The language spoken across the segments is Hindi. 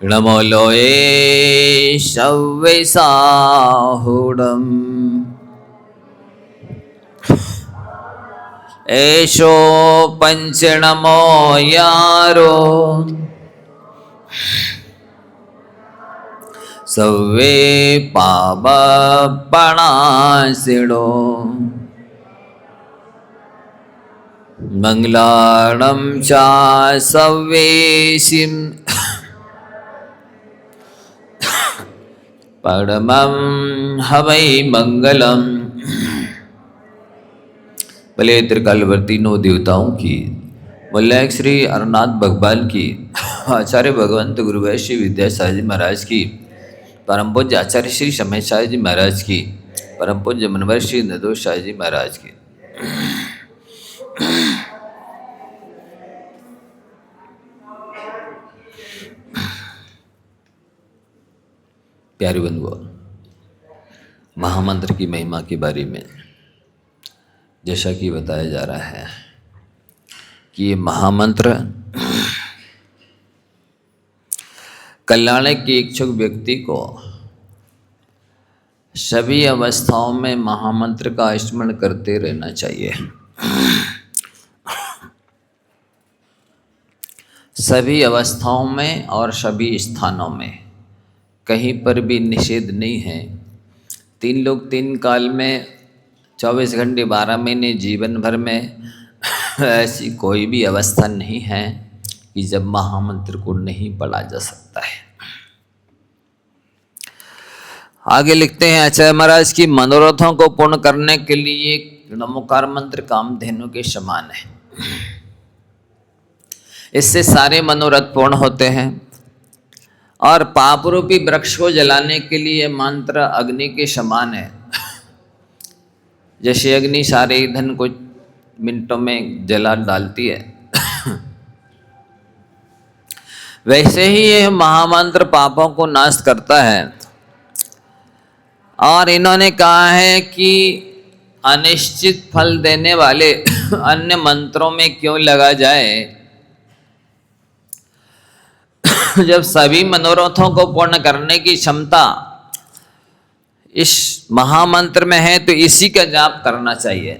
नमो लोये शव्यसाहुडम् एषो पंचनमो यारो सव्वे पापपणासिनो मंगलाणं च सव्वेशिं परमं हवै मंगलम। भले त्रिकालवर्ती नौ देवताओं की, मल्लायक श्री अरनाथ भगवान की, आचार्य भगवंत गुरु वैश्य विद्यासागर जी महाराज की, परम पूज्य आचार्य श्री समय शाह जी महाराज की, परम पूज्य मनवर श्री निर्दोष शाह जी महाराज की। प्यारे बंधुओं, महामंत्र की महिमा के बारे में जैसा कि बताया जा रहा है कि ये महामंत्र कल्याण के इच्छुक व्यक्ति को सभी अवस्थाओं में महामंत्र का स्मरण करते रहना चाहिए। सभी अवस्थाओं में और सभी स्थानों में कहीं पर भी निषेध नहीं है। तीन लोग तीन काल में 24 घंटे 12 महीने जीवन भर में ऐसी कोई भी अवस्था नहीं है कि जब महामंत्र को नहीं पढ़ा जा सकता है। आगे लिखते हैं, आचार्य महाराज की मनोरथों को पूर्ण करने के लिए नमोकार मंत्र कामधेनु के समान है। इससे सारे मनोरथ पूर्ण होते हैं। और पाप रूपी वृक्ष को जलाने के लिए मंत्र अग्नि के समान है। जैसे अग्नि सारे ईंधन को मिनटों में जला डालती है, वैसे ही यह महामंत्र पापों को नाश करता है। और इन्होंने कहा है कि अनिश्चित फल देने वाले अन्य मंत्रों में क्यों लगा जाए, जब सभी मनोरथों को पूर्ण करने की क्षमता इस महामंत्र में है तो इसी का जाप करना चाहिए।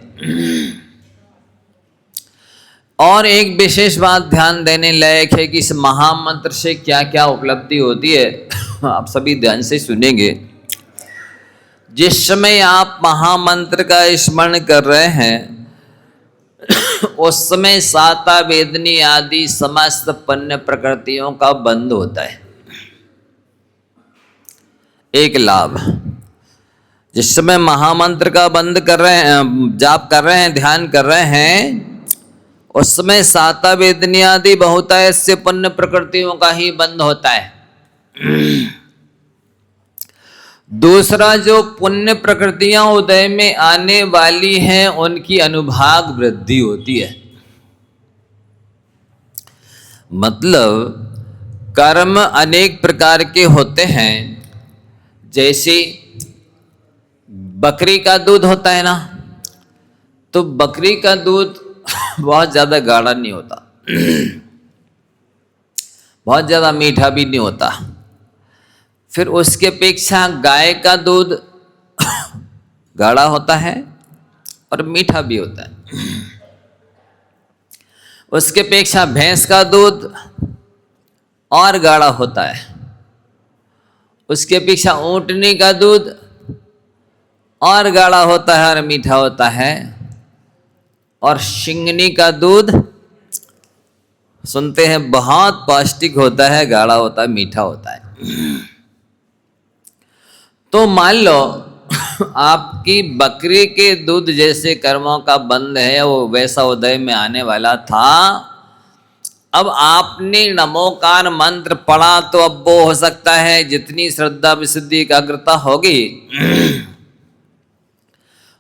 और एक विशेष बात ध्यान देने लायक है कि इस महामंत्र से क्या क्या उपलब्धि होती है, आप सभी ध्यान से सुनेंगे। जिस समय आप महामंत्र का स्मरण कर रहे हैं उस समय साता वेदनी आदि समस्त पुण्य प्रकृतियों का बंध होता है। एक लाभ, जिस समय महामंत्र का बंद कर रहे हैं, जाप कर रहे हैं, ध्यान कर रहे हैं, उस समय साता वेदनी आदि बहुतायत पुण्य प्रकृतियों का ही बंद होता है। दूसरा, जो पुण्य प्रकृतियां उदय में आने वाली हैं उनकी अनुभाग वृद्धि होती है। मतलब कर्म अनेक प्रकार के होते हैं। जैसे बकरी का दूध होता है ना, तो बकरी का दूध बहुत ज़्यादा गाढ़ा नहीं होता, बहुत ज़्यादा मीठा भी नहीं होता। फिर उसके अपेक्षा गाय का दूध गाढ़ा होता है और मीठा भी होता है। उसके अपेक्षा भैंस का दूध और गाढ़ा होता है। उसके अपेक्षा ऊँटनी का दूध और गाढ़ा होता है और मीठा होता है। और शिंगनी का दूध सुनते हैं बहुत पौष्टिक होता है, गाढ़ा होता है, मीठा होता है। तो मान लो आपकी बकरी के दूध जैसे कर्मों का बंध है, वो वैसा उदय में आने वाला था। अब आपने नमोकार मंत्र पढ़ा तो अब वो हो सकता है जितनी श्रद्धा विशुद्धि एकाग्रता होगी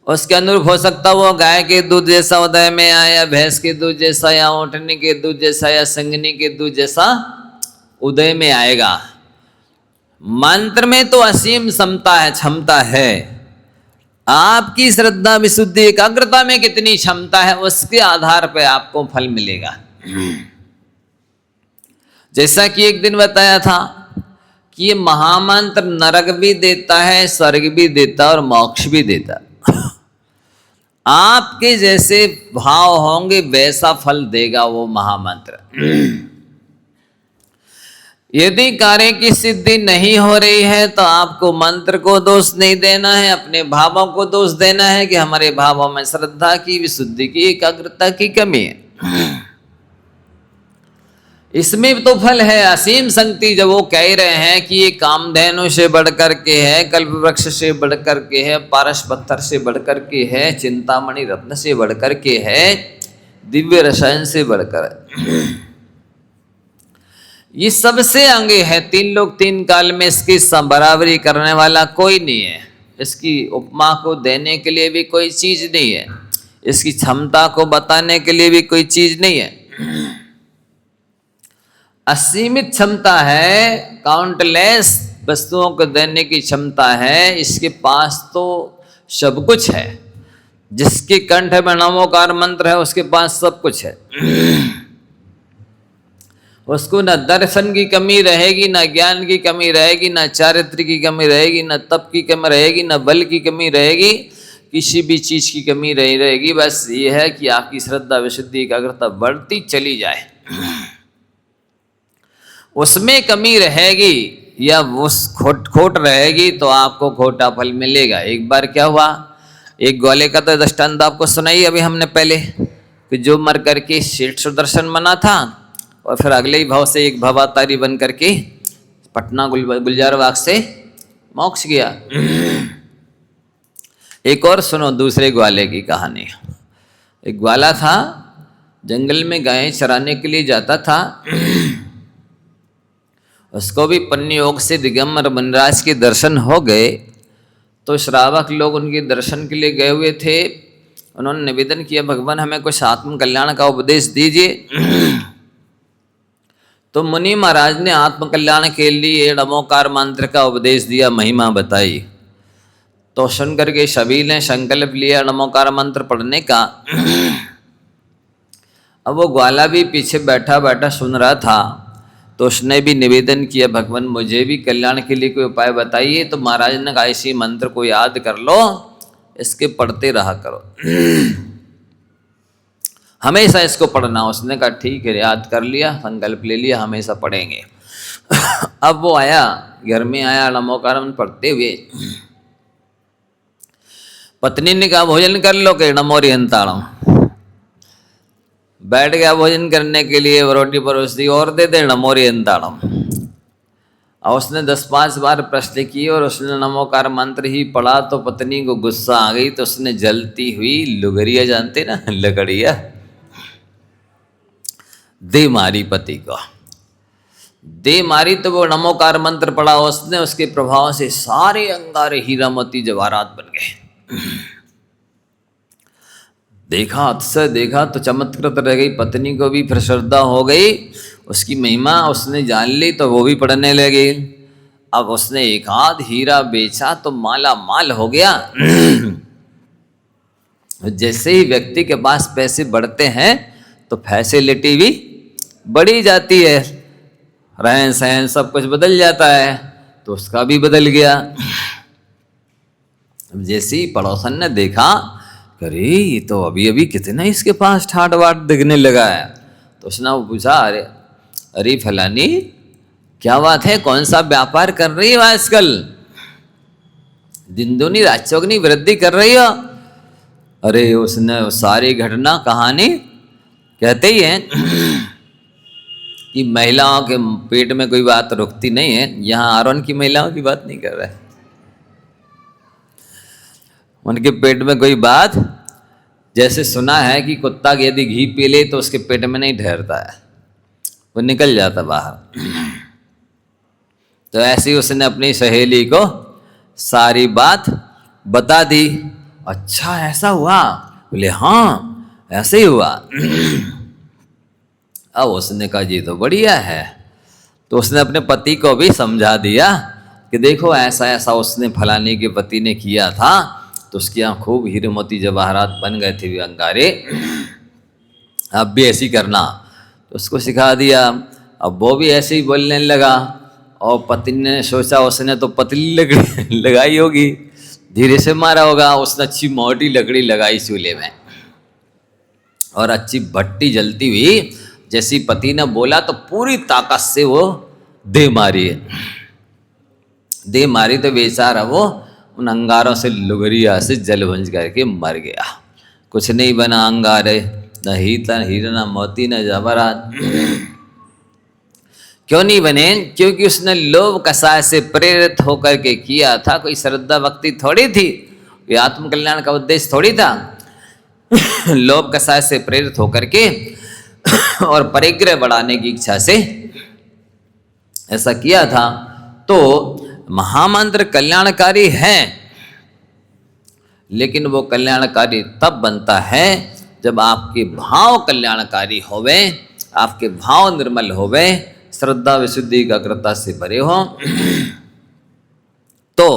उसके अनुरूप हो सकता वो गाय के दूध जैसा उदय में आया, भैंस के दूध जैसा, या ऊँटनी के दूध जैसा, या संगनी के दूध जैसा उदय में आएगा। मंत्र में तो असीम क्षमता है। आपकी श्रद्धा विशुद्धि एकाग्रता में कितनी क्षमता है उसके आधार पर आपको फल मिलेगा। जैसा कि एक दिन बताया था कि ये महामंत्र नरक भी देता है, स्वर्ग भी देता है और मोक्ष भी देता है। आपके जैसे भाव होंगे वैसा फल देगा वो महामंत्र। यदि कार्य की सिद्धि नहीं हो रही है तो आपको मंत्र को दोष नहीं देना है, अपने भावों को दोष देना है कि हमारे भावों में श्रद्धा की, विशुद्धि की, एकाग्रता की कमी है। इसमें तो फल है असीम शक्ति। जब वो कह रहे हैं कि ये कामधेनु से बढ़कर के है, कल्प वृक्ष से बढ़कर के है, पारस पत्थर से बढ़कर के है, चिंतामणि रत्न से बढ़कर के है, दिव्य रसायन से बढ़कर ये सबसे आगे है। तीन लोग तीन काल में इसकी बराबरी करने वाला कोई नहीं है। इसकी उपमा को देने के लिए भी कोई चीज नहीं है, इसकी क्षमता को बताने के लिए भी कोई चीज नहीं है। असीमित क्षमता है, काउंटलेस वस्तुओं को देने की क्षमता है। इसके पास तो सब कुछ है। जिसके कंठ में नमोकार मंत्र है उसके पास सब कुछ है। उसको न दर्शन की कमी रहेगी, न ज्ञान की कमी रहेगी, न चारित्र की कमी रहेगी, न तप की कमी रहेगी, न बल की कमी रहेगी, किसी भी चीज की कमी नहीं रहेगी। बस ये है कि आपकी श्रद्धा, विशुद्धि, एकाग्रता बढ़ती चली जाए। उसमें कमी रहेगी या उस खोट रहेगी तो आपको खोटा फल मिलेगा। एक बार क्या हुआ, एक ग्वाले का तो दृष्टांत आपको सुनाई अभी हमने पहले, कि जो मर करके शेठ सुदर्शन बना था और फिर अगले ही भाव से एक भवातारी बन करके पटना गुलजार बाग से मोक्ष गया। एक और सुनो दूसरे ग्वाले की कहानी। एक ग्वाला था, जंगल में गायें चराने के लिए जाता था। उसको भी पन्नी योग से दिगंबर वनराज के दर्शन हो गए। तो श्रावक लोग उनके दर्शन के लिए गए हुए थे। उन्होंने निवेदन किया, भगवान हमें कुछ आत्म कल्याण का उपदेश दीजिए। तो मुनि महाराज ने आत्म कल्याण के लिए नमोकार मंत्र का उपदेश दिया, महिमा बताई। तो सुन करके सभी ने संकल्प लिया नमोकार मंत्र पढ़ने का। अब वो ग्वाला भी पीछे बैठा बैठा सुन रहा था। तो उसने भी निवेदन किया, भगवान मुझे भी कल्याण के लिए कोई उपाय बताइए। तो महाराज ने कहा, इसी मंत्र को याद कर लो, इसके पढ़ते रहा करो, हमेशा इसको पढ़ना। उसने कहा ठीक है, याद कर लिया, संकल्प ले लिया, हमेशा पढ़ेंगे। अब वो आया, घर में आया, नमोकार मंत्र पढ़ते हुए। पत्नी ने कहा भोजन कर लो, के नमोरी हंताड़ो। बैठ गया भोजन करने के लिए, रोटी परोस दी और दे दे नमोरी अंताड़म। और उसने 10-5 बार प्रश्न किए और उसने नमोकार मंत्र ही पढ़ा। तो पत्नी को गुस्सा आ गई। तो उसने जलती हुई लुगरिया, जानते ना लकड़िया, दे मारी पति को, दे मारी। तो वो नमोकार मंत्र पढ़ा उसने, उसके प्रभाव से सारे अंगारे हीरा मोती जवाहरात बन गए। देखा, अतिशय देखा तो चमत्कृत रह गई। पत्नी को भी फिर श्रद्धा हो गई, उसकी महिमा उसने जान ली, तो वो भी पढ़ने लगी। अब उसने एक आध हीरा बेचा तो माला माल हो गया। जैसे ही व्यक्ति के पास पैसे बढ़ते हैं तो फैसिलिटी भी बढ़ी जाती है, रहन सहन सब कुछ बदल जाता है। तो उसका भी बदल गया। जैसे ही पड़ोसन ने देखा, अरे ये तो अभी अभी कितना इसके पास ठाट वाट दिखने लगा है। तो उसने वो पूछा, अरे फलानी क्या बात है, कौन सा व्यापार कर रही हो आजकल, दिन दूनी रात चौगनी वृद्धि कर रही हो। अरे उसने सारी घटना कहानी कहते ही है कि महिलाओं के पेट में कोई बात रुकती नहीं है। यहाँ आरोन की महिलाओं की बात नहीं कर रहा है, उनके पेट में कोई बात, जैसे सुना है कि कुत्ता यदि घी पी ले तो उसके पेट में नहीं ठहरता है, वो निकल जाता बाहर। तो ऐसे ही उसने अपनी सहेली को सारी बात बता दी। अच्छा ऐसा हुआ? बोले हाँ ऐसे ही हुआ। अब उसने कहा जी तो बढ़िया है। तो उसने अपने पति को भी समझा दिया कि देखो ऐसा ऐसा उसने फलाने के पति ने किया था, तो उसके यहाँ खूब हीरे मोती जवाहरात बन गए थे अंगारे, अब भी ऐसी करना। तो उसको सिखा दिया। अब वो भी ऐसे ही बोलने लगा और पत्नी ने सोचा, उसने तो पतली लकड़ी लगाई होगी, धीरे से मारा होगा, उसने अच्छी मोटी लकड़ी लगाई चूल्हे में और अच्छी भट्टी जलती हुई। जैसी पति ने बोला तो पूरी ताकत से वो दे मारी तो बेचारा वो उन अंगारों से लुगरिया से जलभंज करके मर गया। कुछ नहीं बना अंगारे, न हीतन हीरा न मोती न जवाहरात। क्यों नहीं बने? क्योंकि उसने लोभ कसाय से प्रेरित होकर के किया था। कोई श्रद्धा भक्ति थोड़ी थी, ये आत्म कल्याण का उद्देश्य थोड़ी था। लोभ कसाय से प्रेरित होकर के और परिग्रह बढ़ाने की इच्छा से ऐसा किया था। तो महामंत्र कल्याणकारी है, लेकिन वो कल्याणकारी तब बनता है जब आपके भाव कल्याणकारी होवे, आपके भाव निर्मल होवे, श्रद्धा विशुद्धि एकाग्रता से भरे हो, तो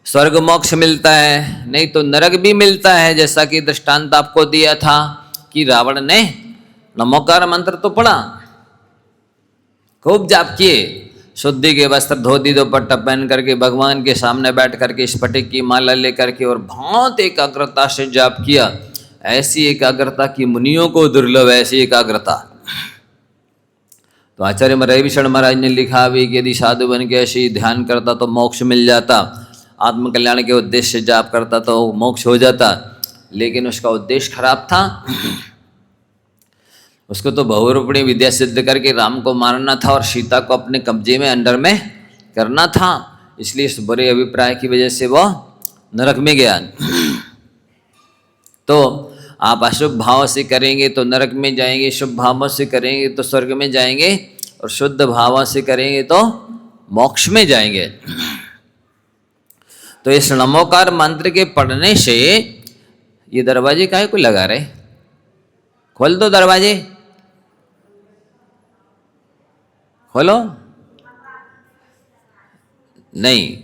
स्वर्ग मोक्ष मिलता है, नहीं तो नरक भी मिलता है। जैसा कि दृष्टांत आपको दिया था कि रावण ने नमोकार मंत्र तो पढ़ा, खूब जाप किए, शुद्धि के वस्त्र धोती दोपट्टा पहन करके भगवान के सामने बैठ करके स्फटिक की माला लेकर के और बहुत एकाग्रता से जाप किया। ऐसी एकाग्रता की मुनियों को दुर्लभ, ऐसी एकाग्रता। तो आचार्य रविशरण महाराज ने लिखा भी कि यदि साधु बन के ऐसे ध्यान करता तो मोक्ष मिल जाता, आत्म कल्याण के उद्देश्य से जाप करता तो मोक्ष हो जाता। लेकिन उसका उद्देश्य खराब था। उसको तो बहुरूपिणी विद्या सिद्ध करके राम को मारना था और सीता को अपने कब्जे में अंडर में करना था। इसलिए इस बुरे अभिप्राय की वजह से वो नरक में गया। तो आप अशुभ भाव से करेंगे तो नरक में जाएंगे, शुभ भावों से करेंगे तो स्वर्ग में जाएंगे, और शुद्ध भावों से करेंगे तो मोक्ष में जाएंगे। तो इस नमोकार मंत्र के पढ़ने से, ये दरवाजे काहे को लगा रहे? खोल दो दरवाजे, खोलो। नहीं,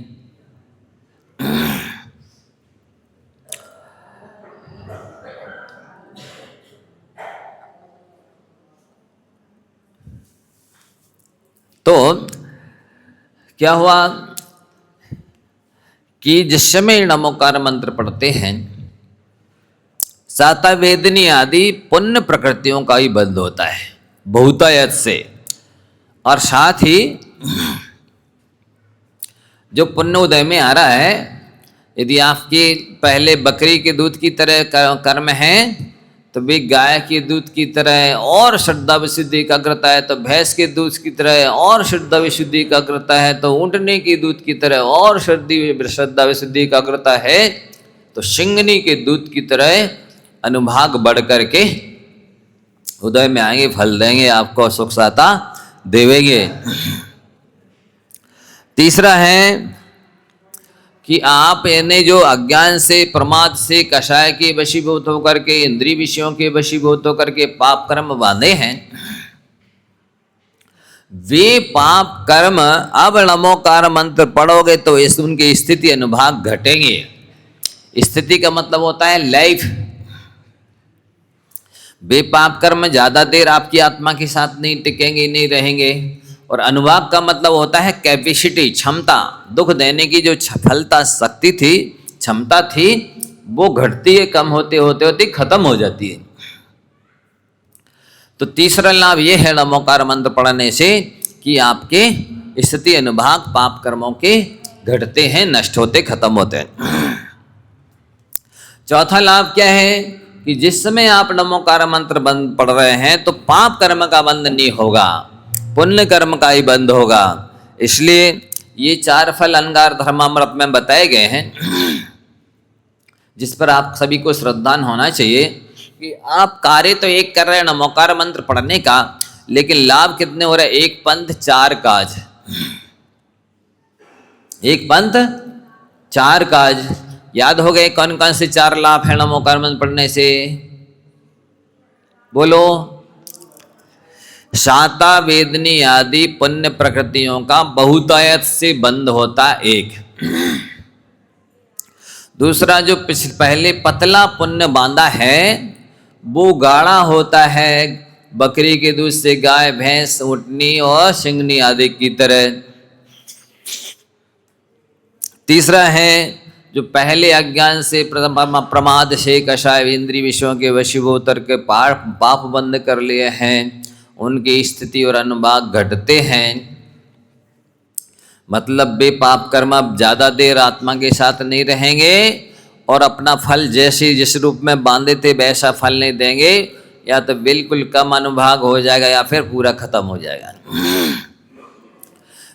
तो क्या हुआ कि जिस समय नमोकार मंत्र पढ़ते हैं, साता वेदनी आदि पुण्य प्रकृतियों का ही बंध होता है बहुतायत से। और साथ ही जो पुण्य उदय में आ रहा है, यदि आपके पहले बकरी के दूध की तरह कर्म है तो भी गाय के दूध की तरह और श्रद्धा विशुद्धि एकाग्रता है, तो भैंस के दूध की तरह और श्रद्धा विशुद्धि एकाग्रता है, तो ऊँटने के दूध की तरह और श्रद्धा विशुद्धि एकाग्रता है, तो सिंगनी के दूध की तरह अनुभाग बढ़ करके उदय में आएंगे, फल देंगे, आपको सुख साता देवेंगे। तीसरा है कि आप इन्हें जो अज्ञान से, प्रमाद से, कषाय के वशीभूत होकर के, इंद्रिय विषयों के वशीभूत होकर के पाप कर्म बांधे हैं, वे पाप कर्म अब नमोकार मंत्र पढ़ोगे तो इस उनकी स्थिति अनुभाग घटेंगे। स्थिति का मतलब होता है लाइफ। वे पाप कर्म ज्यादा देर आपकी आत्मा के साथ नहीं टिकेंगे, नहीं रहेंगे। और अनुभाग का मतलब होता है कैपेसिटी, क्षमता। दुख देने की जो फलता शक्ति थी, क्षमता थी, वो घटती है, कम होते होते होते खत्म हो जाती है। तो तीसरा लाभ ये है नमोकार मंत्र पढ़ने से कि आपके स्थिति अनुभाग पाप कर्मों के घटते हैं, नष्ट होते, खत्म होते हैं। चौथा लाभ क्या है कि जिस समय आप नमोकार मंत्र बंद पढ़ रहे हैं तो पाप कर्म का बंध नहीं होगा, पुण्य कर्म का ही बंद होगा। इसलिए ये 4 फल अंगार धर्मामृत में बताए गए हैं, जिस पर आप सभी को श्रद्धान होना चाहिए कि आप कार्य तो एक कर रहे हैं नमोकार मंत्र पढ़ने का, लेकिन लाभ कितने हो रहे हैं? 1 पंथ 4 काज। 1 पंथ 4 काज। याद हो गए कौन कौन से 4 लाभ है नमोकार मंत्र पढ़ने से? बोलो। शाता वेदनी आदि पुण्य प्रकृतियों का बहुतायत से बंद होता 1। दूसरा, जो पहले पतला पुण्य बांधा है वो गाढ़ा होता है, बकरी के दूध से गाय, भैंस, ऊँटनी और सिंगनी आदि की तरह। तीसरा है जो पहले अज्ञान से प्रमाद से कषाय इंद्रिय विषयों के वशीभूत करके पाप बंद कर लिए हैं, उनकी स्थिति और अनुभाग घटते हैं। मतलब वे पाप कर्म अब ज़्यादा देर आत्मा के साथ नहीं रहेंगे और अपना फल जैसे जिस रूप में बांधे थे वैसा फल नहीं देंगे, या तो बिल्कुल कम अनुभाग हो जाएगा या फिर पूरा खत्म हो जाएगा।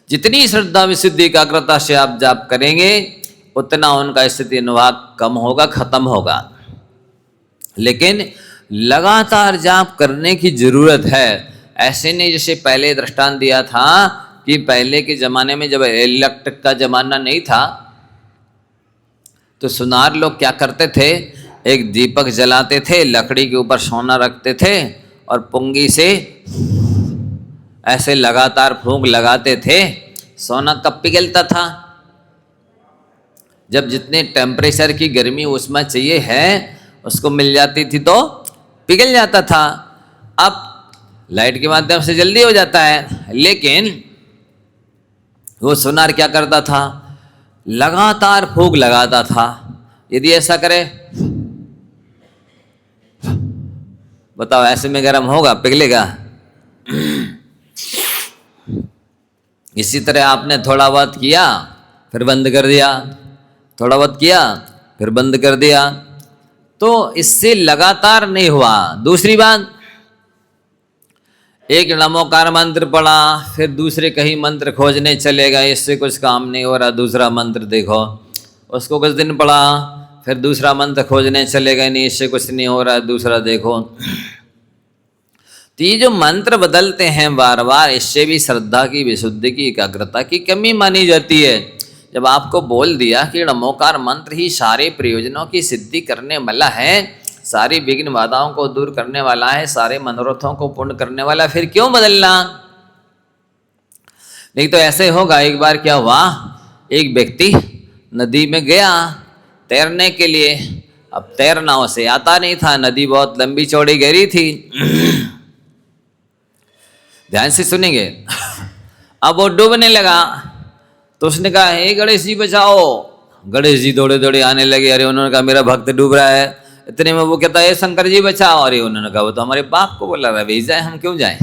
जितनी श्रद्धा विशुद्धि एकाग्रता से आप जाप करेंगे उतना उनका स्थिति अनुभाग कम होगा, खत्म होगा। लेकिन लगातार जाप करने की जरूरत है। ऐसे नहीं जैसे पहले दृष्टांत दिया था कि पहले के जमाने में जब इलेक्ट्रिक का जमाना नहीं था तो सुनार लोग क्या करते थे, एक दीपक जलाते थे, लकड़ी के ऊपर सोना रखते थे और पुंगी से ऐसे लगातार फूंक लगाते थे। सोना कब पिघलता था? जब जितने टेम्परेचर की गर्मी उसमें चाहिए है उसको मिल जाती थी तो पिघल जाता था। अब लाइट के माध्यम से जल्दी हो जाता है, लेकिन वो सोनार क्या करता था, लगातार फूंक लगाता था। यदि ऐसा करे, बताओ ऐसे में गर्म होगा, पिघलेगा? इसी तरह आपने थोड़ा बहुत किया फिर बंद कर दिया, थोड़ा बहुत किया फिर बंद कर दिया, तो इससे लगातार नहीं हुआ। दूसरी बात, एक नमोकार मंत्र पढ़ा फिर दूसरे कहीं मंत्र खोजने चलेगा, इससे कुछ काम नहीं हो रहा, दूसरा मंत्र देखो। उसको कुछ दिन पढ़ा फिर दूसरा मंत्र खोजने चलेगा, नहीं इससे कुछ नहीं हो रहा, दूसरा देखो। तो ये जो मंत्र बदलते हैं बार बार, इससे भी श्रद्धा की विशुद्धि की एकाग्रता की कमी मानी जाती है। जब आपको बोल दिया कि नमोकार मंत्र ही सारे प्रयोजनों की सिद्धि करने वाला है, सारी विघ्न बाधाओं को दूर करने वाला है, सारे मनोरथों को पूर्ण करने वाला, फिर क्यों बदलना? नहीं तो ऐसे होगा। एक बार क्या हुआ, एक व्यक्ति नदी में गया तैरने के लिए। अब तैरना उसे आता नहीं था, नदी बहुत लंबी चौड़ी गहरी थी। ध्यान से सुनेंगे। अब वो डूबने लगा तो उसने कहा, हे गणेश जी बचाओ। गणेश जी दौड़े दौड़े आने लगे। अरे उन्होंने कहा मेरा भक्त डूब रहा है। इतने में वो कहता है, शंकर जी बचाओ। अरे उन्होंने कहा वो तो हमारे बाप को बोला रहा है, जाए हम क्यों जाएं?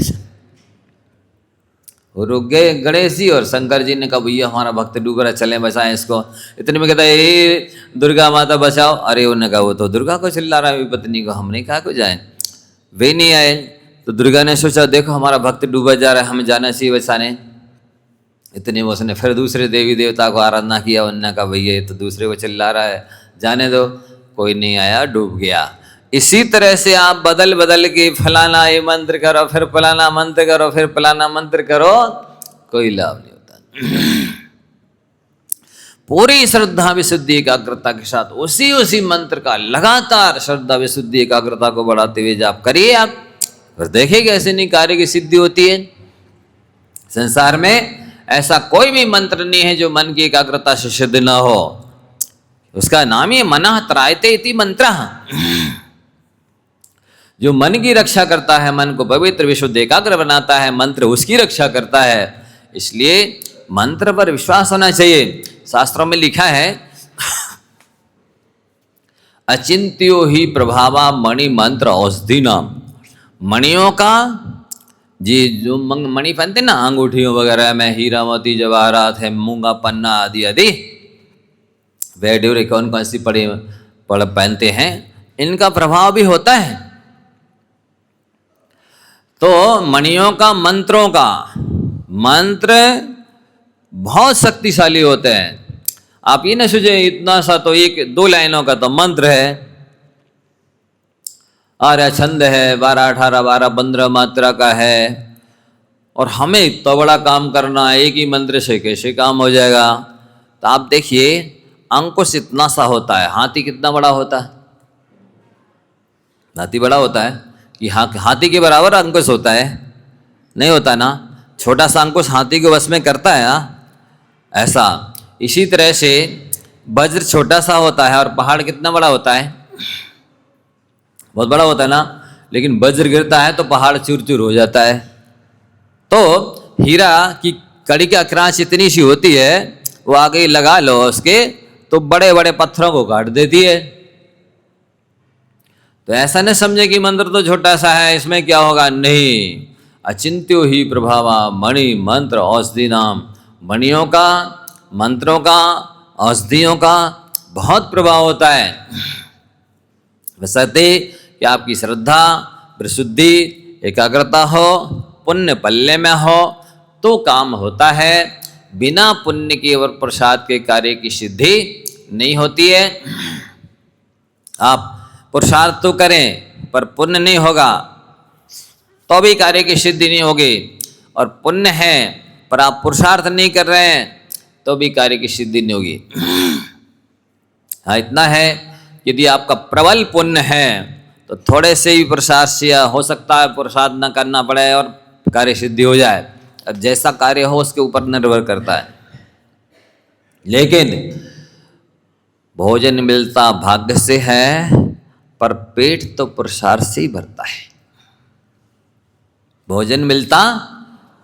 वो रुक गए गणेश जी, और शंकर जी ने कहा भैया हमारा भक्त डूब रहा है, चलें बचाएं इसको। इतने में कहता है, हे दुर्गा माता बचाओ। अरे उन्होंने कहा वो तो दुर्गा को चिल्ला रहा है पत्नी को, हमने कहा को जाए। वे नहीं आए तो दुर्गा ने सोचा देखो हमारा भक्त डूबा जा रहा है, हमें जाना चाहिए बचाने। इतने में उसने फिर दूसरे देवी देवता को आराधना किया। उन्होंने कहा भैया ये तो दूसरे को चिल्ला रहा है, जाने दो। कोई नहीं आया, डूब गया। इसी तरह से आप बदल बदल के फलाना ये मंत्र करो, फिर फलाना मंत्र करो, फिर फलाना मंत्र करो, कोई लाभ नहीं होता। पूरी श्रद्धा विशुद्धि एकाग्रता के साथ उसी मंत्र का लगातार श्रद्धा विशुद्धि एकाग्रता को बढ़ाते हुए जाप करिए आप, फिर देखिए कैसे नहीं कार्य की सिद्धि होती है। संसार में ऐसा कोई भी मंत्र नहीं है जो मन की एकाग्रता से सिद्ध न हो। उसका नाम ही मनः त्रायते इति मंत्र। जो मन की रक्षा करता है, मन को पवित्र विशुद्ध एकाग्र बनाता है, मंत्र उसकी रक्षा करता है। इसलिए मंत्र पर विश्वास होना चाहिए। शास्त्रों में लिखा है, अचिंत्यो ही प्रभावा मणि मंत्र औषधि नाम। मणियों का जी जो मणि पहनते ना अंगूठियों वगैरह में, हीरा मोती जवाहरात है, मूंगा पन्ना आदि आदि, वैड्यूरे कौन कौन सी पहनते हैं, इनका प्रभाव भी होता है। तो मणियों का, मंत्रों का, मंत्र बहुत शक्तिशाली होते हैं। आप ये ना सोचे इतना सा तो एक दो लाइनों का तो मंत्र है, आर्य छंद है, 12 18 12 15 मात्रा का है, और हमें इतना बड़ा काम करना है, एक ही मंत्र से कैसे काम हो जाएगा? तो आप देखिए अंकुश इतना सा होता है, हाथी कितना बड़ा होता है? हाथी बड़ा होता है कि हाथी के बराबर अंकुश होता है? नहीं होता ना। छोटा सा अंकुश हाथी को वश में करता है ना, ऐसा। इसी तरह से वज्र छोटा सा होता है और पहाड़ कितना बड़ा होता है? बहुत बड़ा होता है ना। लेकिन वज्र गिरता है तो पहाड़ चूर चूर हो जाता है। तो हीरा की कड़ी की अक्रांच इतनी सी होती है, वो आ गई लगा लो उसके, तो बड़े बड़े पत्थरों को काट देती है। तो ऐसा न समझे कि मंत्र तो छोटा सा है, इसमें क्या होगा, नहीं। अचिंत्यो ही प्रभावा मणि मंत्र औषधि नाम। मणियों का, मंत्रों का, औषधियों का बहुत प्रभाव होता है। बशर्ते कि आपकी श्रद्धा, प्रशुद्धि, एकाग्रता हो, पुण्य पल्ले में हो तो काम होता है। बिना पुण्य के और प्रसाद के कार्य की सिद्धि नहीं होती है। आप पुरुषार्थ तो करें पर पुण्य नहीं होगा तो भी कार्य की सिद्धि नहीं होगी, और पुण्य है पर आप पुरुषार्थ नहीं कर रहे हैं तो भी कार्य की सिद्धि नहीं होगी। हाँ, इतना है, यदि आपका प्रबल पुण्य है तो थोड़े से ही प्रसाद से हो सकता है प्रसाद न करना पड़े और कार्य सिद्धि हो जाए। अब जैसा कार्य हो उसके ऊपर निर्भर करता है। लेकिन भोजन मिलता भाग्य से है, पर पेट तो पुरुषार्थ से ही भरता है। भोजन मिलता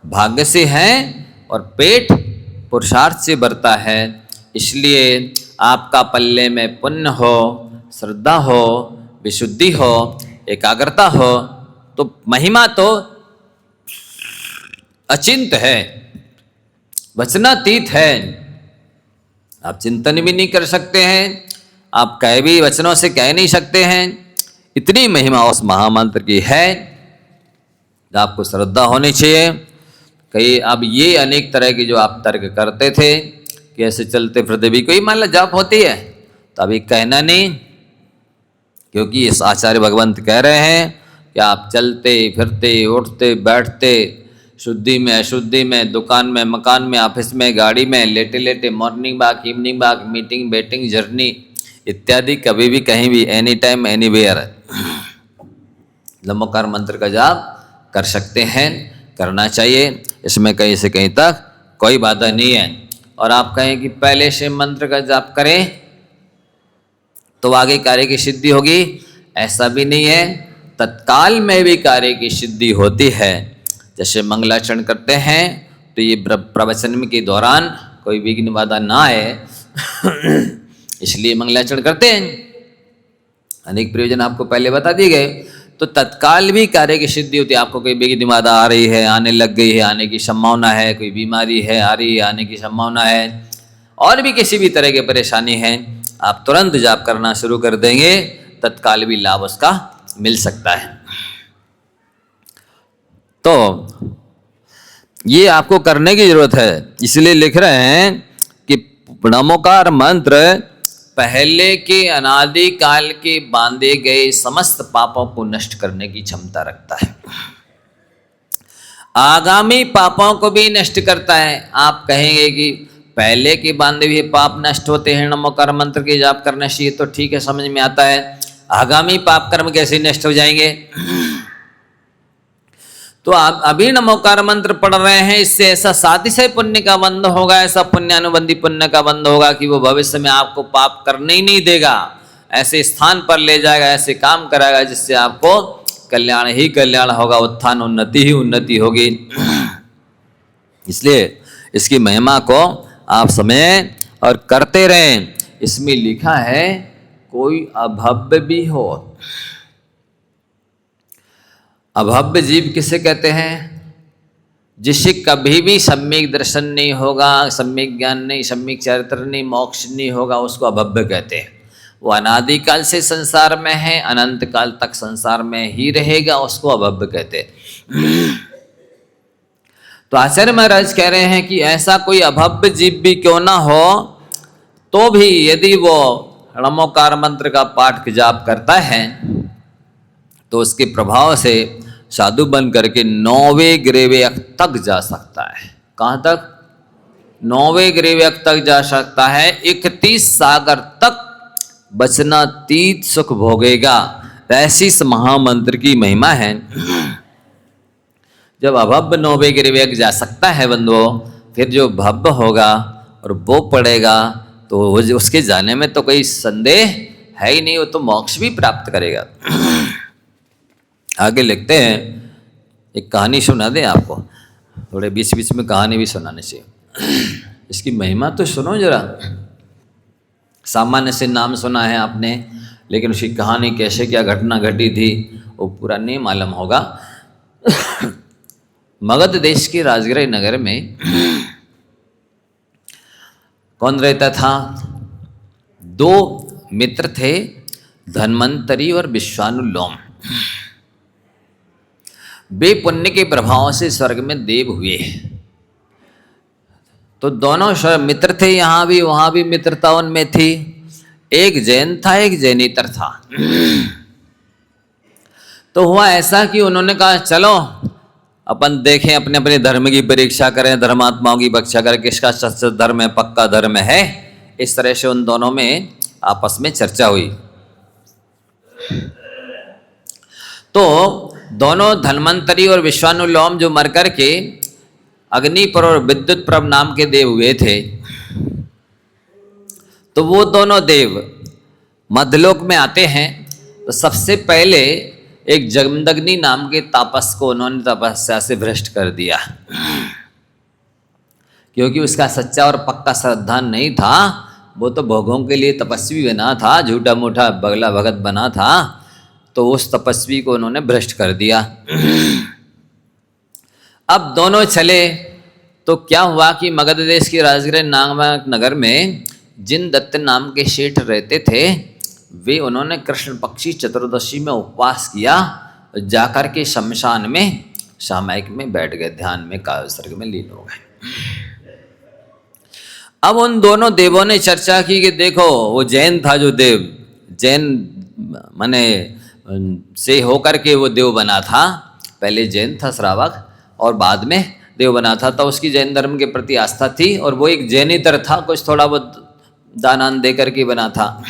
भाग्य से है और पेट पुरुषार्थ से भरता है। इसलिए आपका पल्ले में पुण्य हो, श्रद्धा हो, विशुद्धि हो, एकाग्रता हो तो महिमा तो अचिंत है, वचनातीत है। आप चिंतन भी नहीं कर सकते हैं, आप कह भी वचनों से कह नहीं सकते हैं। इतनी महिमा उस महामंत्र की है। आपको श्रद्धा होनी चाहिए। कई अब ये अनेक तरह की जो आप तर्क करते थे कि ऐसे चलते फिरते भी कोई मान लो जाप होती है, तो अभी कहना नहीं, क्योंकि इस आचार्य भगवंत कह रहे हैं कि आप चलते फिरते उठते बैठते, शुद्धि में अशुद्धि में, दुकान में, मकान में, ऑफिस में, गाड़ी में, लेटे लेटे, morning walk, evening walk, meeting, betting, journey इत्यादि, कभी भी कहीं भी, एनी टाइम एनीवेयर नमोकार मंत्र का जाप कर सकते हैं, करना चाहिए। इसमें कहीं से कहीं तक कोई बाधा नहीं है। और आप कहें कि पहले से मंत्र का जाप करें तो आगे कार्य की सिद्धि होगी, ऐसा भी नहीं है। तत्काल में भी कार्य की सिद्धि होती है। जैसे मंगलाचरण करते हैं तो ये प्रवचन के दौरान कोई विघ्न बाधा ना आए इसलिए मंगलाचरण करते हैं। अनेक प्रयोजन आपको पहले बता दिए गए। तो तत्काल भी कार्य की सिद्धि होती है। आपको कोई विघ्न बाधा आ रही है, आने लग गई है, आने की संभावना है, कोई बीमारी है आ रही है, आने की संभावना है, और भी किसी भी तरह की परेशानी है, आप तुरंत जाप करना शुरू कर देंगे, तत्काल भी लाभ उसका मिल सकता है। तो ये आपको करने की जरूरत है। इसलिए लिख रहे हैं कि नमोकार मंत्र पहले के अनादि काल के बांधे गए समस्त पापों को नष्ट करने की क्षमता रखता है, आगामी पापों को भी नष्ट करता है। आप कहेंगे कि पहले के बांधे हुए पाप नष्ट होते हैं नमोकार मंत्र के जाप करने से, तो ठीक है, समझ में आता है। आगामी पाप कर्म कैसे नष्ट हो जाएंगे? तो आप अभी नमोकार मंत्र पढ़ रहे हैं, इससे ऐसा सातिशय पुण्य का बंध होगा, ऐसा पुण्यानुबंधी पुण्य का बंध होगा कि वो भविष्य में आपको पाप करने ही नहीं देगा, ऐसे स्थान पर ले जाएगा, ऐसे काम कराएगा जिससे आपको कल्याण ही कल्याण होगा, उत्थान उन्नति ही उन्नति होगी। इसलिए इसकी महिमा को आप समझें और करते रहें। इसमें लिखा है कोई अभव्य भी हो। अभव्य जीव किसे कहते हैं? जिससे कभी भी सम्यक दर्शन नहीं होगा, सम्यक ज्ञान नहीं, सम्यक चरित्र नहीं, मोक्ष नहीं होगा, उसको अभव्य कहते हैं। वो अनादिकाल से संसार में है, अनंत काल तक संसार में ही रहेगा, उसको अभव्य कहते हैं। तो आचार्य महाराज कह रहे हैं कि ऐसा कोई अभव्य जीव भी क्यों ना हो, तो भी यदि वो नमोकार मंत्र का पाठ जाप करता है तो उसके प्रभाव से साधु बन करके 9वें ग्रेवयक तक जा सकता है। कहाँ तक? 9वें ग्रेवयक तक जा सकता है। 31 सागर तक बचनातीत सुख भोगेगा। ऐसी इस महामंत्र की महिमा है। जब अभव्य 9वें ग्रेवयक जा सकता है बंधुओं, फिर जो भव्य होगा और वो पड़ेगा तो उसके जाने में तो कोई संदेह है ही नहीं, वो तो मोक्ष भी प्राप्त करेगा। आगे लिखते हैं, एक कहानी सुना दें आपको, थोड़े बीच बीच में कहानी भी सुनाने चाहिए। इसकी महिमा तो सुनो जरा। सामान्य से नाम सुना है आपने, लेकिन उसकी कहानी कैसे क्या घटना घटी थी वो पूरा नहीं मालूम होगा। मगध देश के राजगृह नगर में कौन रहता था? दो मित्र थे, धन्वंतरी और विश्वानुलोम। वे पुण्य के प्रभाव से स्वर्ग में देव हुए। तो दोनों मित्र थे, यहाँ भी वहाँ भी मित्रता उनमें थी। एक जैन था, एक जैनेतर था। तो हुआ ऐसा कि उन्होंने कहा चलो अपन देखें, अपने अपने धर्म की परीक्षा करें, धर्मात्माओं की परीक्षा करें, किसका सच्चा धर्म है, पक्का धर्म है। इस तरह से उन दोनों में आपस में चर्चा हुई। तो दोनों धन्वंतरी और विश्वानुलोम जो मर कर के अग्निपर और विद्युत प्रभ नाम के देव हुए थे, तो वो दोनों देव मध्यलोक में आते हैं। तो सबसे पहले एक जमदग्नि नाम के तापस को उन्होंने तपस्या से भ्रष्ट कर दिया, क्योंकि उसका सच्चा और पक्का श्रद्धा नहीं था। वो तो भोगों के लिए तपस्वी बना था, झूठा मूठा बगला भगत बना था। तो उस तपस्वी को उन्होंने भ्रष्ट कर दिया। अब दोनों चले तो क्या हुआ कि मगध देश के राजगृह नामक नगर में जिन दत्त नाम के सेठ रहते थे, वे उन्होंने कृष्ण पक्षी चतुर्दशी में उपवास किया, जाकर के शमशान में सामायिक में बैठ गए, ध्यान में काव्य सर्ग में लीन हो गए। अब उन दोनों देवों ने चर्चा की कि देखो वो जैन था, जो देव जैन माने से होकर के वो देव बना था। पहले जैन था श्रावक और बाद में देव बना था। तो उसकी जैन धर्म के प्रति आस्था थी और वो एक जैनेतर था, कुछ थोड़ा बहुत दान दे करके बना था।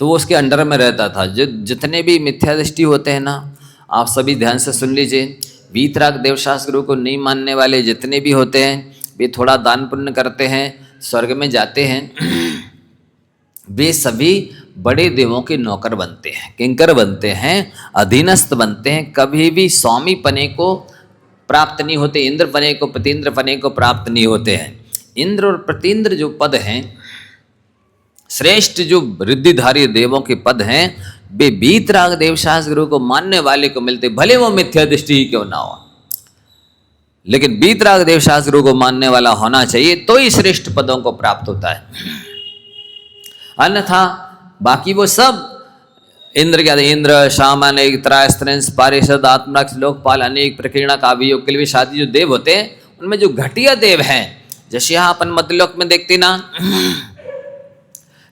तो वो उसके अंडर में रहता था। जो जितने भी मिथ्या दृष्टि होते हैं ना, आप सभी ध्यान से सुन लीजिए। वीतराग देवशास्त्र गुरु को नहीं मानने वाले जितने भी होते हैं, वे थोड़ा दान पुण्य करते हैं, स्वर्ग में जाते हैं। वे सभी बड़े देवों के नौकर बनते हैं, किंकर बनते हैं, अधीनस्थ बनते हैं। कभी भी स्वामी पने को प्राप्त नहीं होते, इंद्र पने को, प्रतीन्द्र पने को प्राप्त नहीं होते हैं। इंद्र और प्रतीन्द्र जो पद हैं, श्रेष्ठ जो रिद्धिधारी देवों के पद हैं, वे वीतराग देवशास्त्र गुरु को मानने वाले को मिलते, भले वो मिथ्या दृष्टि ही क्यों ना हो। लेकिन वीतराग देवशास्त्र गुरु को मानने वाला होना चाहिए, तो ही श्रेष्ठ पदों को प्राप्त होता है। अन्यथा बाकी वो सब इंद्र क्या, इंद्र शामन एक त्रायस्त्रंस पारिषद आत्मरक्ष लोकपाल अनेक प्रकीर्णा काव्ययोग के लिए शादी जो देव होते हैं, उनमें जो घटिया देव हैं, जैसे यहाँ अपन मध्यलोक में देखते ना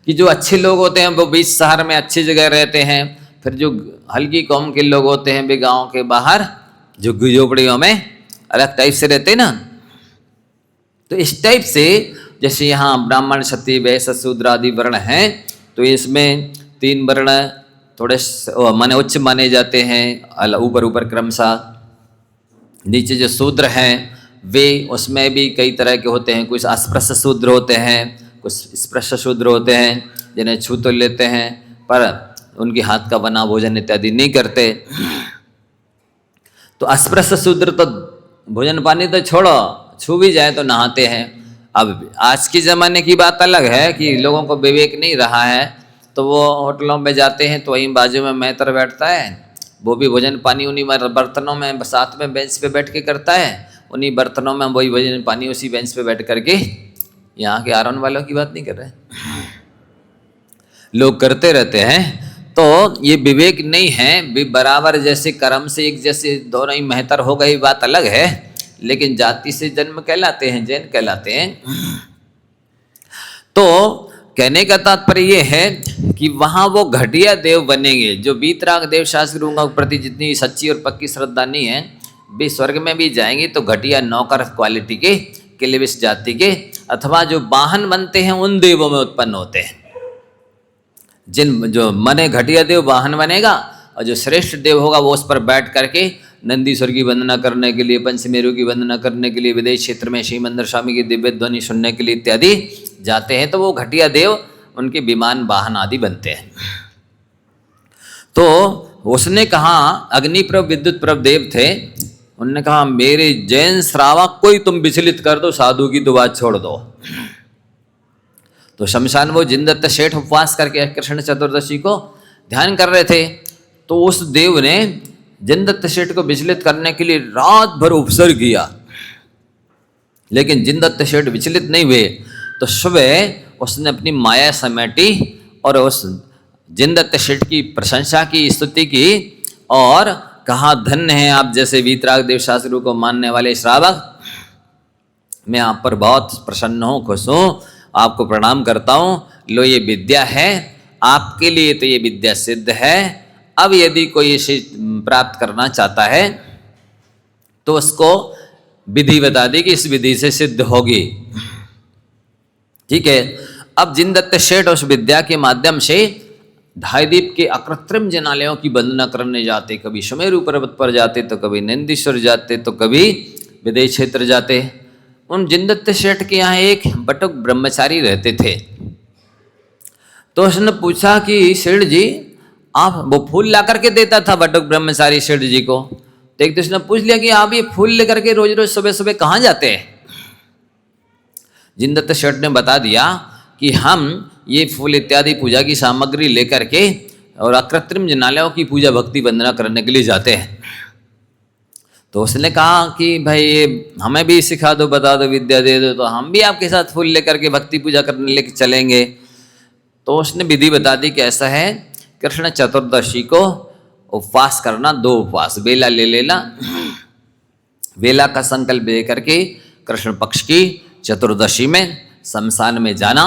कि जो अच्छे लोग होते हैं वो बीच शहर में अच्छी जगह रहते हैं, फिर जो हल्की कौम के लोग होते हैं वे गांव के बाहर झुग्गी झोपड़ियों में अलग टाइप से रहते हैं ना। तो इस टाइप से जैसे यहाँ ब्राह्मण क्षत्रिय वैश्य शूद्र आदि वर्ण हैं, तो इसमें 3 वर्ण थोड़े माने उच्च माने जाते हैं, ऊपर ऊपर क्रमशः। नीचे जो शूद्र हैं वे उसमें भी कई तरह के होते हैं, कुछ अस्पृश्य शूद्र होते हैं, कुछ स्पृश्य शूद्र होते हैं, जिन्हें छू तो लेते हैं पर उनके हाथ का बना भोजन इत्यादि नहीं करते। तो अस्पृश्य शूद्र तो भोजन पानी तो छोड़ो, छू भी जाए तो नहाते हैं। अब आज के ज़माने की बात अलग है कि लोगों को विवेक नहीं रहा है, तो वो होटलों में जाते हैं तो वहीं बाजू में मैटर बैठता है, वो भी भोजन पानी उन्हीं बर्तनों में साथ में बेंच पे बैठ के करता है, उन्हीं बर्तनों में वही भोजन पानी उसी बेंच पे बैठ करके। यहाँ के आरोन वालों की बात नहीं कर रहे, लोग करते रहते हैं। तो ये विवेक नहीं है। बराबर जैसे कर्म से एक जैसे दोनों ही मेहतर हो गई, बात अलग है, लेकिन जाति से जन्म कहलाते हैं, जैन कहलाते हैं। तो कहने का तात्पर्य ये है कि वहाँ वो घटिया देव बनेंगे जो वीतराग देव शास्त्र गुरुओं के प्रति जितनी सच्ची और पक्की श्रद्धा नहीं है, वे स्वर्ग में भी जाएंगे तो घटिया नौकर क्वालिटी के किलेविस जाति के, अथवा जो वाहन बनते हैं उन देवों में उत्पन्न होते हैं। जिन जो मने घटिया देव वाहन बनेगा और जो श्रेष्ठ देव होगा वो उस पर बैठ करके नंदीश्वर की वंदना करने के लिए, पंचमेरु की वंदना करने के लिए, विदेश क्षेत्र में श्री मंदिर स्वामी की दिव्य ध्वनि सुनने के लिए इत्यादि जाते हैं। तो वो घटिया देव उनके विमान वाहन आदि बनते हैं। तो उसने कहा अग्निप्रभ विद्युत प्रभ देव थे, उन्होंने कहा मेरे जैन श्रावक को ही तुम विचलित कर दो, साधु की तो बात छोड़ दो। तो शमशान वो जिनदत्त सेठ उपवास करके कृष्ण चतुर्दशी को ध्यान कर रहे थे। तो उस देव ने जिनदत्त सेठ को विचलित करने के लिए रात भर उपसर्ग किया, लेकिन जिनदत्त सेठ विचलित नहीं हुए। तो सुबह उसने अपनी माया समेटी और उस जिनदत्त सेठ की प्रशंसा की, स्तुति की और कहा धन्य है आप जैसे वीतराग देव शास्त्री को मानने वाले श्रावक, मैं आप पर बहुत प्रसन्न हूँ, खुश हूँ, आपको प्रणाम करता हूँ। लो ये विद्या है आपके लिए, तो ये विद्या सिद्ध है। अब यदि कोई इसे प्राप्त करना चाहता है तो उसको विधि बता दी कि इस विधि से सिद्ध होगी। ठीक है। अब जिनदत्त सेठ उस विद्या के माध्यम से धायदीप के अकृत्रिम जनालयों की वंदना करने जाते, कभी सुमेरु पर्वत पर जाते, तो कभी नंदीश्वर जाते, तो कभी विदेश क्षेत्र जाते। उन जिनदत्त सेठ के यहाँ एक बटुक ब्रह्मचारी रहते थे। तो उसने पूछा कि सेठ जी आप, वो फूल ला करके देता था बटुक ब्रह्मचारी सेठ जी को। तो एक तो उसने पूछ लिया कि आप ये फूल लेकर के रोज रोज सुबह सुबह कहाँ जाते हैं? जिनदत्त सेठ ने बता दिया कि हम ये फूल इत्यादि पूजा की सामग्री लेकर के और अकृत्रिम जनालयों की पूजा भक्ति वंदना करने के लिए जाते हैं। तो उसने कहा कि भाई ये हमें भी सिखा दो, बता दो, विद्या दे दो, तो हम भी आपके साथ फूल लेकर के भक्ति पूजा करने लेके चलेंगे। तो उसने विधि बता दी कि ऐसा है, कृष्ण चतुर्दशी को उपवास करना, 2 उपवास, बेला ले लेना, बेला का संकल्प लेकर के कृष्ण पक्ष की चतुर्दशी में शमशान में जाना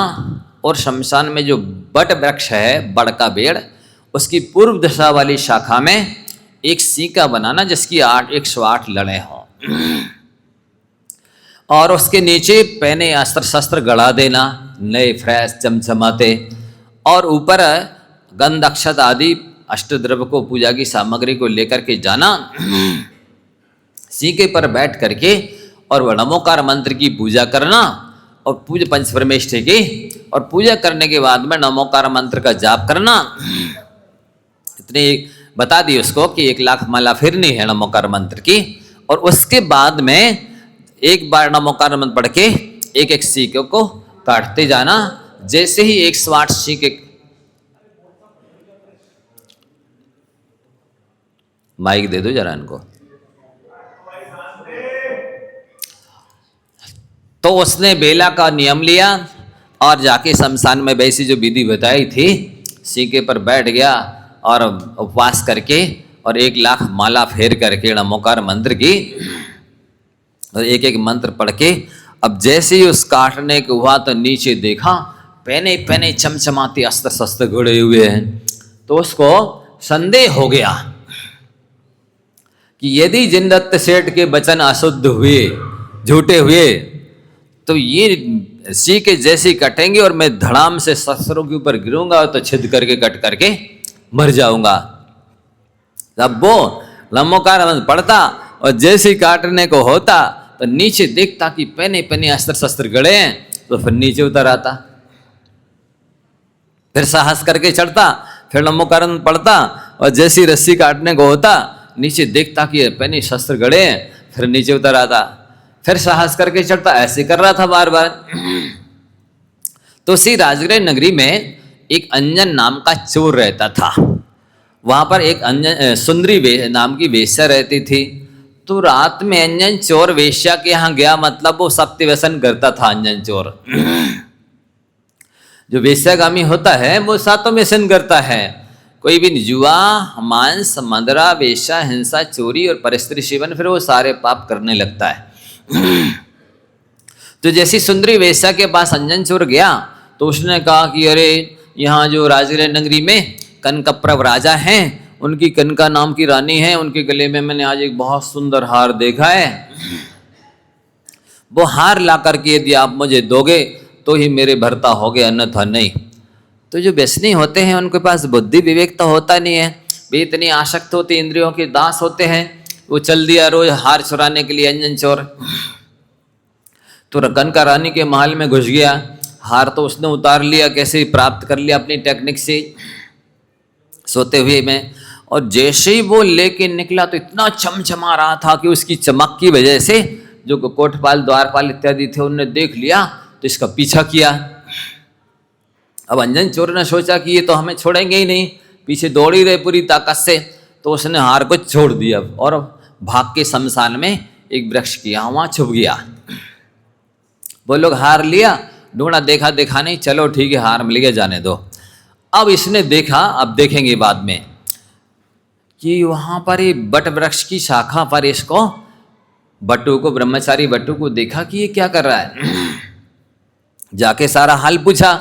और शमशान में जो बट वृक्ष है, बड़ का पेड़, उसकी पूर्व दिशा वाली शाखा में एक सीका बनाना जिसकी 108 लड़े हों और उसके नीचे पहने अस्त्र शस्त्र गड़ा देना, नए फ्रेश चमचमाते, और ऊपर गंध अक्षत आदि अष्टद्रव्य को, पूजा की सामग्री को लेकर के जाना, सीके पर बैठ करके और नमोकार मंत्र की पूजा करना और पूजा पंचपरमेष्ठी की, और पूजा करने के बाद में नमोकार मंत्र का जाप करना। इतनी बता दी उसको कि 1 लाख माला फिरनी है नमोकार मंत्र की, और उसके बाद में एक बार नमोकार मंत्र पढ़ के एक एक सीके को काटते जाना। जैसे ही 108 सीके, माइक दे दो जरा इनको। तो उसने बेला का नियम लिया और जाके शमशान में वैसी जो विधि बताई थी, सीके पर बैठ गया और उपवास करके और 1 लाख माला फेर करके नमोकार मंत्र की और एक एक मंत्र पढ़ के, अब जैसे ही उस काटने को हुआ तो नीचे देखा पहने पहने चमचमाते अस्त्र शस्त्र घुड़े हुए हैं। तो उसको संदेह हो गया कि यदि जिनदत्त सेठ के वचन अशुद्ध हुए, झूठे हुए, तो ये सीके जैसे कटेंगे और मैं धड़ाम से शस्त्रों के ऊपर गिरूंगा तो छिद करके कट करके मर जाऊंगा। तब वो नमोकार मंत्र पढ़ता और जैसे ही काटने को होता तो नीचे देखता कि पहने पहने अस्त्र शस्त्र गड़े हैं, तो फिर नीचे उतर आता, फिर साहस करके चढ़ता, फिर नमोकार मंत्र पढ़ता और जैसी रस्सी काटने को होता नीचे देखता कि पहने शस्त्र गड़े हैं, फिर नीचे उतर आता, फिर साहस करके चढ़ता। ऐसे कर रहा था बार बार। तो उसी राजगृह नगरी में एक अंजन नाम का चोर रहता था। वहां पर एक अंजन सुंदरी नाम की वेश्या रहती थी। तो रात में अंजन चोर वेश्या के यहाँ गया, मतलब वो सत्य व्यसन करता था अंजन चोर। जो वेश्यागामी होता है वो सातों व्यसन करता है। कोई भी जुआ, मांस, मदरा, वेश्या, हिंसा, चोरी और परस्त्री सेवन, फिर वो सारे पाप करने लगता है। तो जैसी सुंदरी वेश्या के पास अंजन चोर गया तो उसने कहा कि अरे यहाँ जो राजगृह नगरी में कनकप्रभ राजा हैं, उनकी कनका नाम की रानी है, उनके गले में मैंने आज एक बहुत सुंदर हार देखा है। वो हार ला करके यदि आप मुझे दोगे तो ही मेरे भरता हो गए, अन्यथा नहीं। तो जो व्यसनी होते हैं उनके पास बुद्धि विवेक तो होता नहीं है, वे इतनी आसक्त होते, इंद्रियों के दास होते हैं। वो चल दिया रोज हार चुराने के लिए अंजन चोर। तो कनका रानी के महल में घुस गया, हार तो उसने उतार लिया, कैसे प्राप्त कर लिया अपनी टेक्निक से सोते हुए में, और जैसे ही वो लेके निकला तो इतना चमचमा रहा था कि उसकी चमक की वजह से जो कोटपाल द्वारपाल इत्यादि थे उनने देख लिया तो इसका पीछा किया। अब अंजन चोर ने सोचा कि ये तो हमें छोड़ेंगे ही नहीं, पीछे दौड़ ही रहे पूरी ताकत से, तो उसने हार को छोड़ दिया और भाग के शमशान में एक वृक्ष किया, वहां छुप गया। वो लोग हार लिया, ढूंढा देखा देखा नहीं, चलो ठीक है हार मिल गया जाने दो। अब इसने देखा, अब देखेंगे बाद में, कि वहां पर ये बट वृक्ष की शाखा पर इसको बट्टू को, ब्रह्मचारी बट्टू को देखा कि ये क्या कर रहा है। जाके सारा हाल पूछा,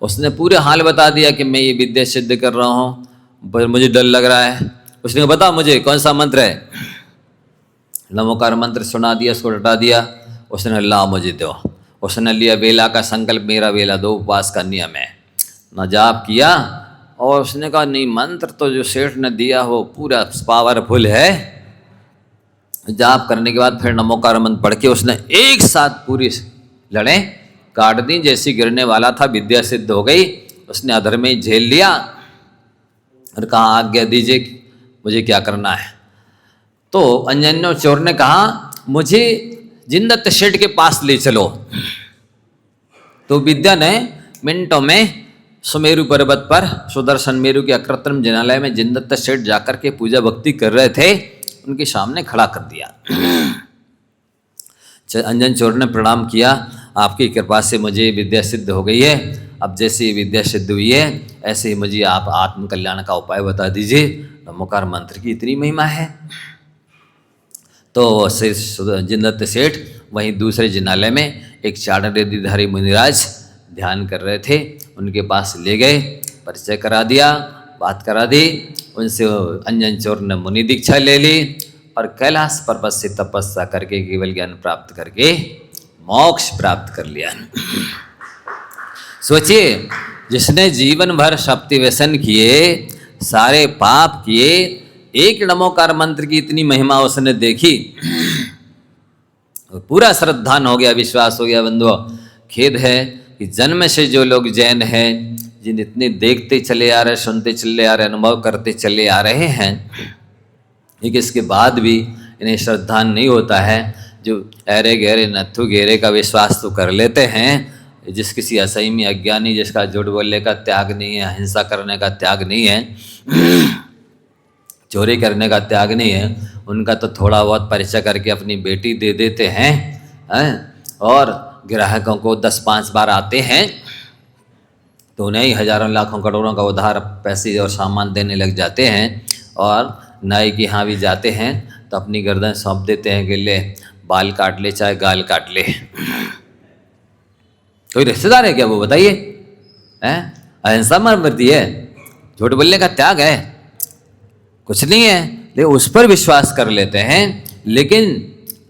उसने पूरे हाल बता दिया कि मैं ये विद्या सिद्ध कर रहा हूँ, पर मुझे डर लग रहा है। उसने कहा बता मुझे कौन सा मंत्र है। नमोकार मंत्र सुना दिया, उसको रटा दिया। उसने ला मुझे दो। उसने लिया वेला का संकल्प, मेरा वेला दो, उपवास का नियम है, न जाप किया। और उसने कहा नहीं, मंत्र तो जो सेठ ने दिया वो पूरा पावरफुल है। जाप करने के बाद फिर नमोकार मंत्र पढ़ के उसने एक साथ पूरी लड़े काट दी। जैसी गिरने वाला था विद्या सिद्ध हो गई। उसने अधर में झेल लिया और कहा आज्ञा दीजिए मुझे क्या करना है। तो अंजन चोर ने कहा मुझे जिनदत्त सेठ के पास ले चलो। तो विद्या ने मिनटों में सुमेरु पर्वत पर सुदर्शन मेरु के अकृत्रिम जिनालय में जिनदत्त सेठ जाकर के पूजा भक्ति कर रहे थे, उनके सामने खड़ा कर दिया। अंजन चोर ने प्रणाम किया, आपकी कृपा से मुझे विद्या सिद्ध हो गई है। अब जैसे ये विद्या सिद्ध हुई है ऐसे ही मुझे आप आत्म कल्याण का उपाय बता दीजिए। नमोकार मंत्र की इतनी महिमा है। तो जिनदत्त सेठ वहीं दूसरे जिनालय में एक चाणक्यधारी मुनिराज ध्यान कर रहे थे, उनके पास ले गए, परिचय करा दिया, बात करा दी। उनसे अंजन चोर ने मुनि दीक्षा ले ली और कैलाश पर्वत से तपस्या करके केवल ज्ञान प्राप्त करके मोक्ष प्राप्त कर लिया। सोचिए, जिसने जीवन भर शक्ति व्यसन किए, सारे पाप किए, एक नमोकार मंत्र की इतनी महिमा उसने देखी, पूरा श्रद्धान हो गया, विश्वास हो गया। बंधुओं, खेद है कि जन्म से जो लोग जैन हैं, जिन इतने देखते चले आ रहे, सुनते चले आ रहे, अनुभव करते चले आ रहे हैं, लेकिन इसके बाद भी इन्हें श्रद्धान नहीं होता है। जो अरे गहरे नथु घेरे का विश्वास तो कर लेते हैं, जिस किसी असहमी अज्ञानी जिसका झूठ बोलने का त्याग नहीं है, हिंसा करने का त्याग नहीं है, चोरी करने का त्याग नहीं है, उनका तो थोड़ा बहुत परिचय करके अपनी बेटी दे देते हैं, और ग्राहकों को 10-5 बार आते हैं तो उन्हें ही हजारों लाखों करोड़ों का उधार पैसे और सामान देने लग जाते हैं। और नाई के यहाँ भी जाते हैं तो अपनी गर्दन सौंप देते हैं कि ले बाल काट ले चाहे गाल काट ले। कोई रिश्तेदार है क्या वो, बताइए? अहिंसा मरती है, झूठ बोलने का त्याग है, कुछ नहीं है, लेकिन उस पर विश्वास कर लेते हैं। लेकिन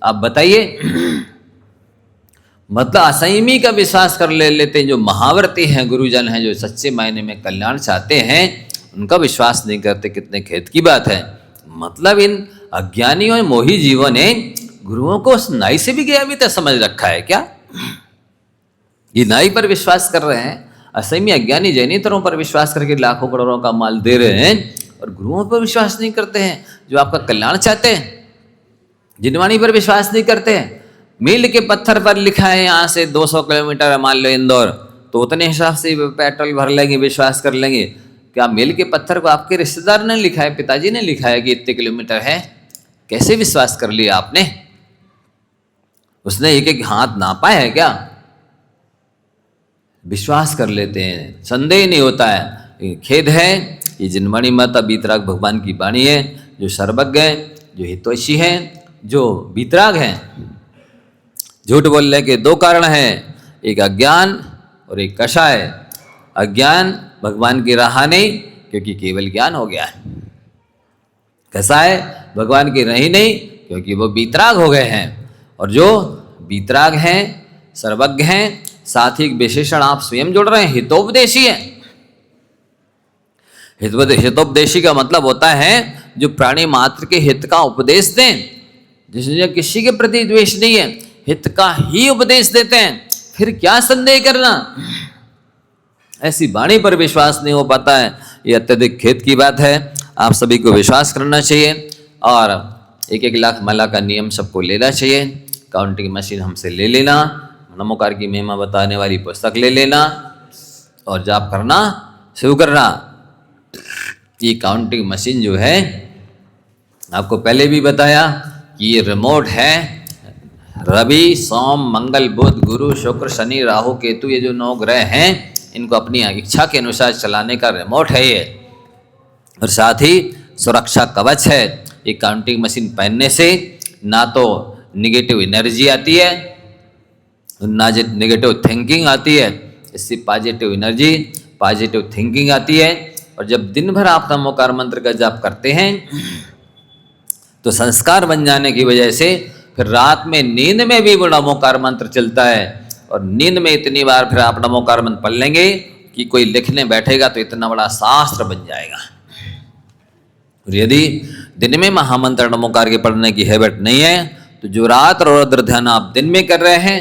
आप बताइए, मतलब असंयमी का विश्वास कर लेते हैं। जो महाव्रती हैं, गुरुजन हैं, जो सच्चे मायने में कल्याण चाहते हैं, उनका विश्वास नहीं करते। कितने खेद की बात है। मतलब इन अज्ञानियों और मोही जीवों ने गुरुओं को उस नाई से भी गया भी तो समझ रखा है क्या? ये नाई पर विश्वास कर रहे हैं, असंयमी अज्ञानी जैनितरों पर विश्वास करके लाखों करोड़ों का माल दे रहे हैं, और गुरुओं पर विश्वास नहीं करते हैं जो आपका कल्याण चाहते हैं। जिनवाणी पर विश्वास नहीं करते हैं। मील के पत्थर पर लिखा है यहाँ से 200 किलोमीटर मान लो इंदौर, तो उतने हिसाब से पेट्रोल भर लेंगे, विश्वास कर लेंगे। क्या मील के पत्थर को आपके रिश्तेदार ने लिखा है, पिताजी ने लिखा है कि इतने किलोमीटर है? कैसे विश्वास कर लिया आपने? उसने एक एक हाथ नापा है क्या? विश्वास कर लेते हैं, संदेह नहीं होता है। खेद है, ये जिनवाणी माता बीतराग भगवान की वाणी है, जो सर्वज्ञ है, जो हितैषी है, जो बीतराग हैं। झूठ बोलने के 2 कारण हैं, एक अज्ञान और एक कषाय। अज्ञान भगवान की राह नहीं, क्योंकि केवल ज्ञान हो गया है। कषाय भगवान की रही नहीं, क्योंकि वो बीतराग हो गए हैं। और जो बीतराग हैं, सर्वज्ञ हैं, साथ ही विशेषण आप स्वयं जोड़ रहे हैं, हितोपदेशी है। हितोपदेशी का मतलब होता है जो प्राणी मात्र के हित का उपदेश दें, जिसने किसी के प्रति द्वेष नहीं है, हित का ही उपदेश देते हैं। फिर क्या संदेह करना? ऐसी वाणी पर विश्वास नहीं हो पाता है, ये अत्यधिक खेद की बात है। आप सभी को विश्वास करना चाहिए और 1-1 लाख माला का नियम सबको लेना चाहिए। काउंटिंग मशीन हमसे ले लेना, नमोकार की महिमा बताने वाली पुस्तक ले लेना और जाप करना शुरू करना। ये काउंटिंग मशीन जो है, आपको पहले भी बताया कि ये रिमोट है। रवि, सोम, मंगल, बुध, गुरु, शुक्र, शनि, राहु, केतु, ये जो 9 ग्रह हैं, इनको अपनी इच्छा के अनुसार चलाने का रिमोट है ये। और साथ ही सुरक्षा कवच है। ये काउंटिंग मशीन पहनने से ना तो निगेटिव एनर्जी आती है, ना निगेटिव थिंकिंग आती है, इससे पॉजिटिव एनर्जी, पॉजिटिव थिंकिंग आती है। और जब दिन भर आप नमोकार मंत्र का जाप करते हैं तो संस्कार बन जाने की वजह से फिर रात में नींद में भी वो नमोकार मंत्र चलता है। और नींद में इतनी बार फिर आप नमोकार मंत्र पढ़ लेंगे कि कोई लिखने बैठेगा तो इतना बड़ा शास्त्र बन जाएगा। और यदि दिन में महामंत्र नमोकार के पढ़ने की हैबिट नहीं है तो जो रात और रुद्र ध्यान आप दिन में कर रहे हैं